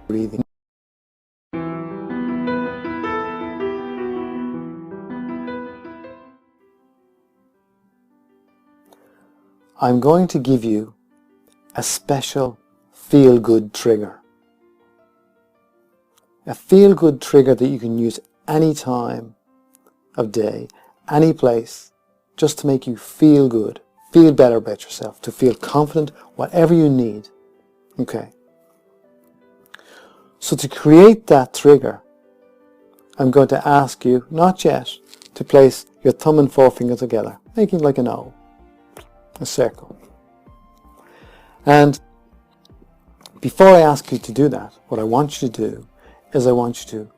breathing. I'm going to give you a special feel-good trigger. A feel-good trigger that you can use any time of day, any place, just to make you feel good, feel better about yourself, to feel confident, whatever you need. Okay. So to create that trigger, I'm going to ask you, not yet, to place your thumb and forefinger together, making like an O, a circle. And before I ask you to do that, what I want you to do is I want you to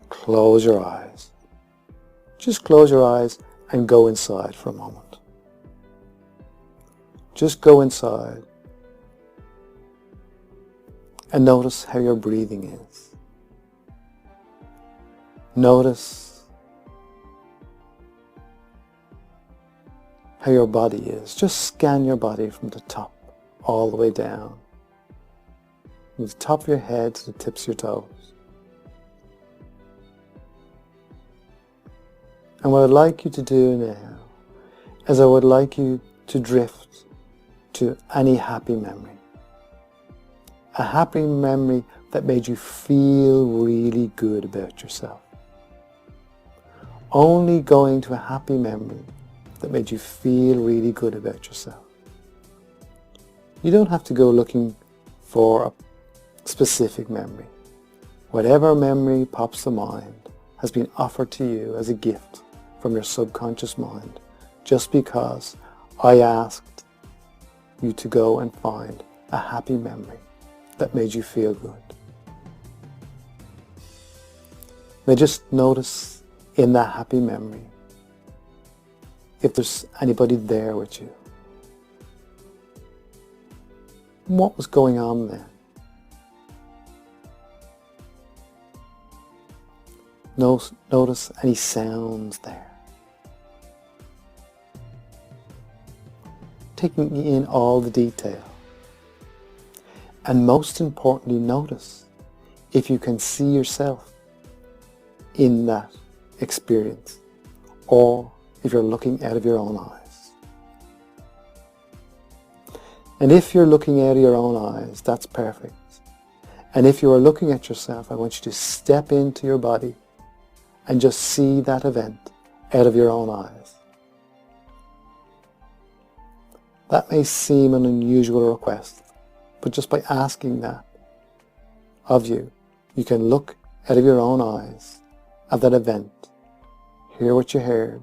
close your eyes. Just close your eyes and go inside for a moment. Just go inside and notice how your breathing is. Notice how your body is. Just scan your body from the top all the way down, from the top of your head to the tips of your toes. And what I'd like you to do now is I would like you to drift to any happy memory. A happy memory that made you feel really good about yourself. Only going to a happy memory that made you feel really good about yourself. You don't have to go looking for a specific memory. Whatever memory pops to mind has been offered to you as a gift from your subconscious mind, just because I asked you to go and find a happy memory that made you feel good. Now just notice in that happy memory if there's anybody there with you. What was going on then? Notice any sounds there. Taking in all the detail. And most importantly, notice if you can see yourself in that experience, or if you're looking out of your own eyes. And if you're looking out of your own eyes, that's perfect. And if you are looking at yourself, I want you to step into your body and just see that event out of your own eyes. That may seem an unusual request, but just by asking that of you, you can look out of your own eyes at that event, hear what you heard,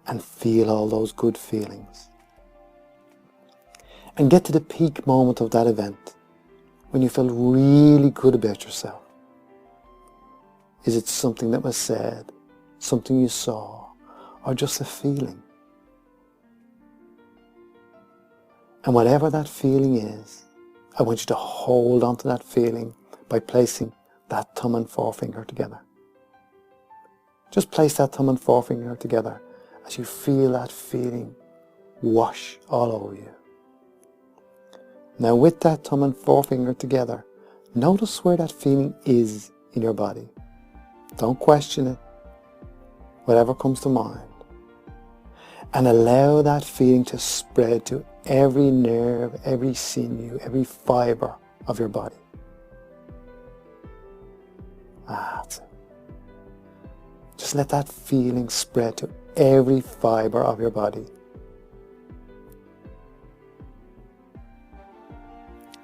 and feel all those good feelings. And get to the peak moment of that event, when you felt really good about yourself. Is it something that was said, something you saw, or just a feeling? And whatever that feeling is, I want you to hold on to that feeling by placing that thumb and forefinger together. Just place that thumb and forefinger together as you feel that feeling wash all over you. Now with that thumb and forefinger together, notice where that feeling is in your body. Don't question it, whatever comes to mind. And allow that feeling to spread to every nerve, every sinew, every fiber of your body. That's it. Just let that feeling spread to every fiber of your body.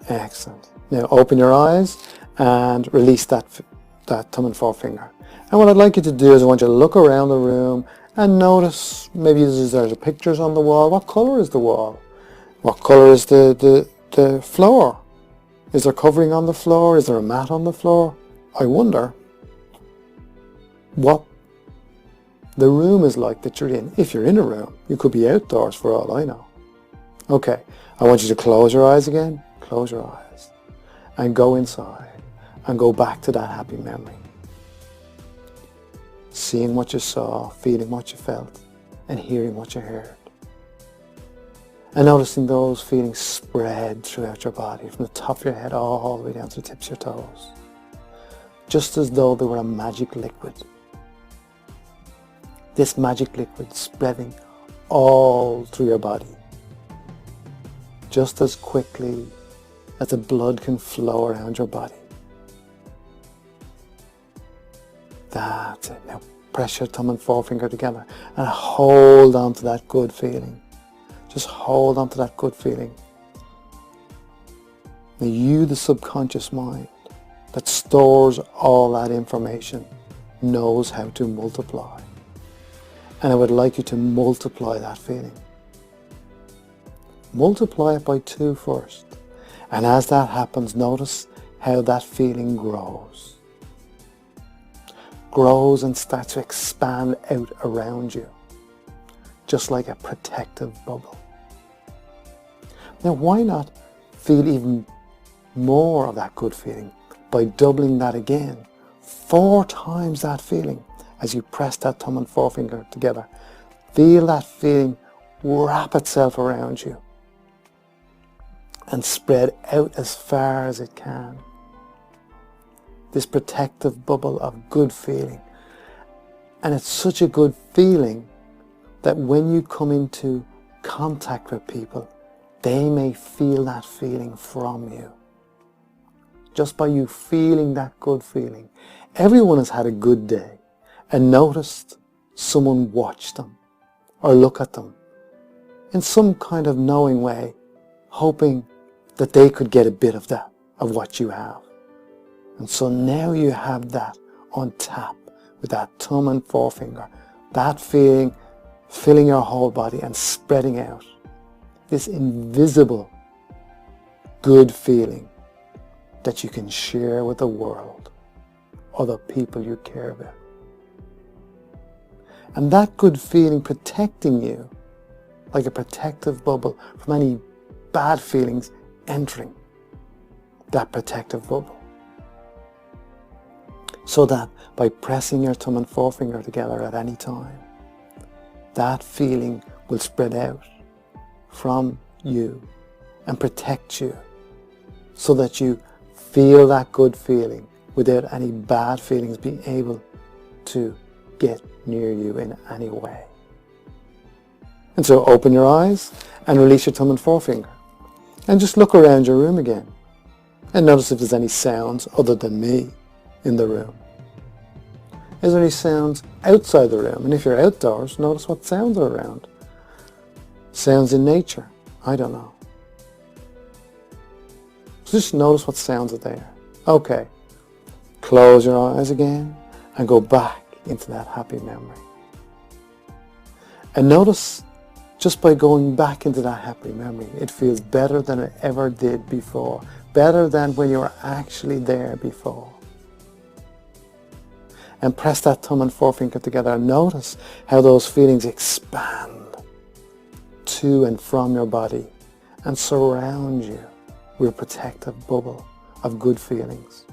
Excellent. Now open your eyes and release that thumb and forefinger. And what I'd like you to do is I want you to look around the room and notice, maybe there's pictures on the wall. What color is the wall? What color is the floor? Is there covering on the floor? Is there a mat on the floor? I wonder what the room is like that you're in. If you're in a room, you could be outdoors for all I know. Okay, I want you to close your eyes again. Close your eyes and go inside and go back to that happy memory. Seeing what you saw, feeling what you felt, and hearing what you heard. And noticing those feelings spread throughout your body, from the top of your head all the way down to the tips of your toes. Just as though they were a magic liquid. This magic liquid spreading all through your body. Just as quickly as the blood can flow around your body. That's it. Now press your thumb and forefinger together and hold on to that good feeling. Just hold on to that good feeling. Now you, the subconscious mind that stores all that information, knows how to multiply. And I would like you to multiply that feeling. Multiply it by 2 first. And as that happens, notice how that feeling grows. Grows and starts to expand out around you, just like a protective bubble. Now why not feel even more of that good feeling by doubling that again, 4 times that feeling as you press that thumb and forefinger together. Feel that feeling wrap itself around you and spread out as far as it can. This protective bubble of good feeling. And it's such a good feeling that when you come into contact with people, they may feel that feeling from you. Just by you feeling that good feeling. Everyone has had a good day and noticed someone watch them or look at them in some kind of knowing way, hoping that they could get a bit of that, of what you have. And so now you have that on tap with that thumb and forefinger, that feeling filling your whole body and spreading out. This invisible good feeling that you can share with the world or the people you care about. And that good feeling protecting you like a protective bubble from any bad feelings entering that protective bubble. So that by pressing your thumb and forefinger together at any time, that feeling will spread out from you and protect you so that you feel that good feeling without any bad feelings being able to get near you in any way. And so open your eyes and release your thumb and forefinger and just look around your room again and notice if there's any sounds other than me in the room. Is there any sounds outside the room? And if you're outdoors, notice what sounds are around. Sounds in nature? I don't know. So just notice what sounds are there. Okay. Close your eyes again and go back into that happy memory. And notice just by going back into that happy memory, it feels better than it ever did before. Better than when you were actually there before. And press that thumb and forefinger together and notice how those feelings expand to and from your body and surround you with a protective bubble of good feelings.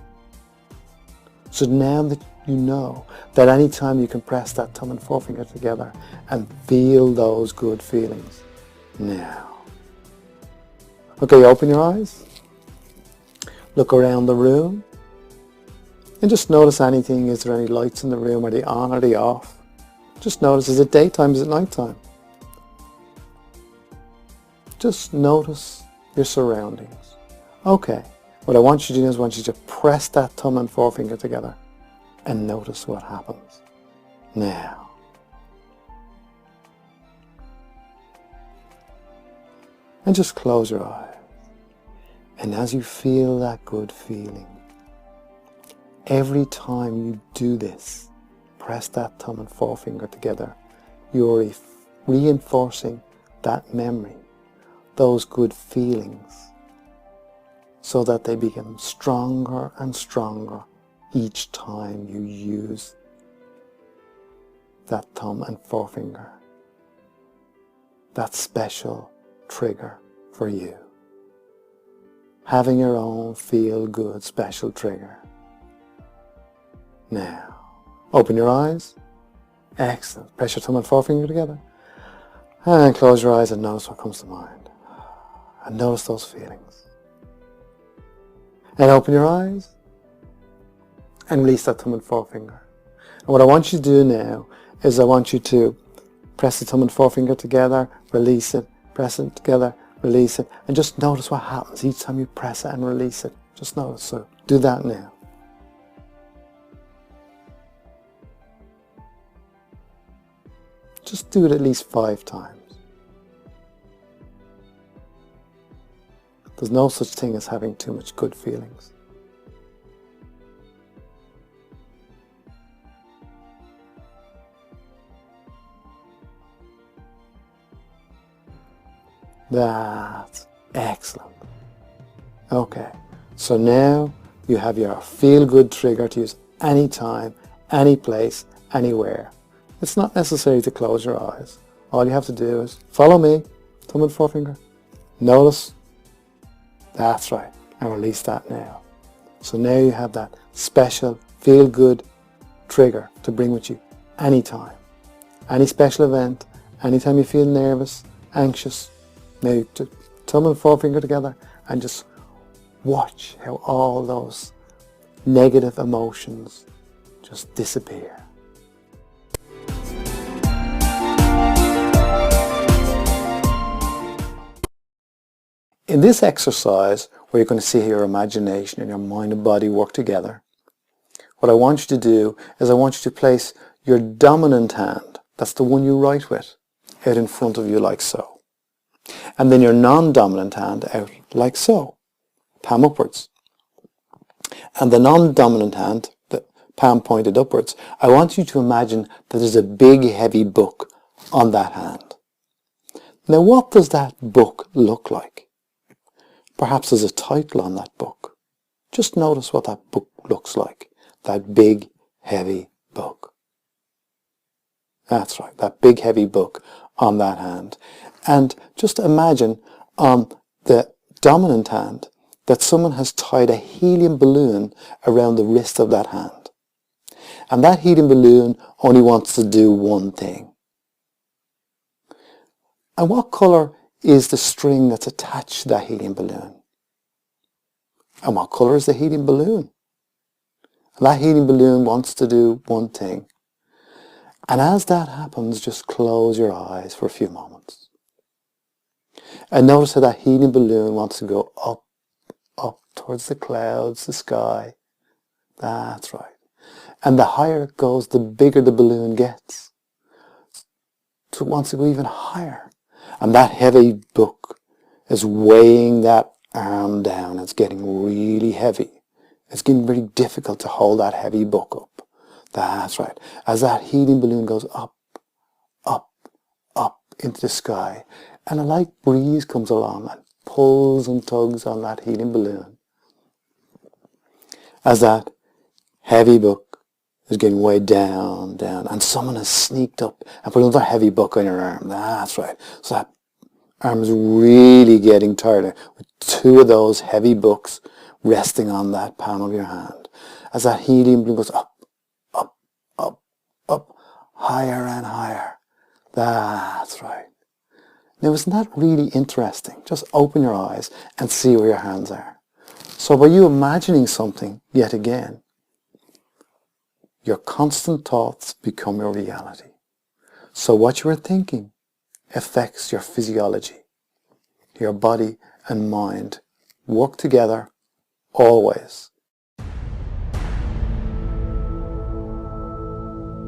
So now that you know that any time you can press that thumb and forefinger together and feel those good feelings. Now. Okay, open your eyes. Look around the room. And just notice anything. Is there any lights in the room? Are they on? Are they off? Just notice, is it daytime? Is it nighttime? Just notice your surroundings. Okay, what I want you to do is I want you to press that thumb and forefinger together and notice what happens. Now. And just close your eyes. And as you feel that good feeling, every time you do this, press that thumb and forefinger together, you're reinforcing that memory, those good feelings, so that they become stronger and stronger each time you use that thumb and forefinger, that special trigger for you. Having your own feel-good special trigger. Now, open your eyes. Excellent. Press your thumb and forefinger together. And close your eyes and notice what comes to mind. And notice those feelings. And open your eyes and release that thumb and forefinger. And what I want you to do now is I want you to press the thumb and forefinger together, release it, press it together, release it, and just notice what happens each time you press it and release it. Just notice. So do that now. Just do it at least 5 times. There's no such thing as having too much good feelings. That's excellent. Okay, so now you have your feel-good trigger to use anytime, any place, anywhere. It's not necessary to close your eyes. All you have to do is follow me, thumb and forefinger. Notice. That's right, and release that now. So now you have that special feel-good trigger to bring with you anytime. Any special event, anytime you feel nervous, anxious. Now you thumb and forefinger together and just watch how all those negative emotions just disappear. In this exercise, where you're going to see how your imagination and your mind and body work together, what I want you to do is I want you to place your dominant hand, that's the one you write with, out in front of you like so. And then your non-dominant hand out like so, palm upwards. And the non-dominant hand, the palm pointed upwards, I want you to imagine that there's a big heavy book on that hand. Now what does that book look like? Perhaps there's a title on that book. Just notice what that book looks like. That big, heavy book. That's right, that big, heavy book on that hand. And just imagine on the dominant hand that someone has tied a helium balloon around the wrist of that hand. And that helium balloon only wants to do one thing. And what colour is the string that's attached to that helium balloon? And what colour is the helium balloon? And that helium balloon wants to do one thing. And as that happens, just close your eyes for a few moments. And notice how that helium balloon wants to go up, up towards the clouds, the sky. That's right. And the higher it goes, the bigger the balloon gets. So it wants to go even higher. And that heavy book is weighing that arm down. It's getting really heavy. It's getting very difficult to hold that heavy book up. That's right. As that helium balloon goes up, up, up into the sky, and a light breeze comes along and pulls and tugs on that helium balloon. As that heavy book is getting weighed down, down, and someone has sneaked up and put another heavy book on your arm. That's right. So that arm is really getting tired with 2 of those heavy books resting on that palm of your hand. As that helium balloon goes up, up, up, up, higher and higher. That's right. Now isn't that really interesting? Just open your eyes and see where your hands are. So by you imagining something yet again, your constant thoughts become your reality. So what you are thinking affects your physiology. Your body and mind work together always.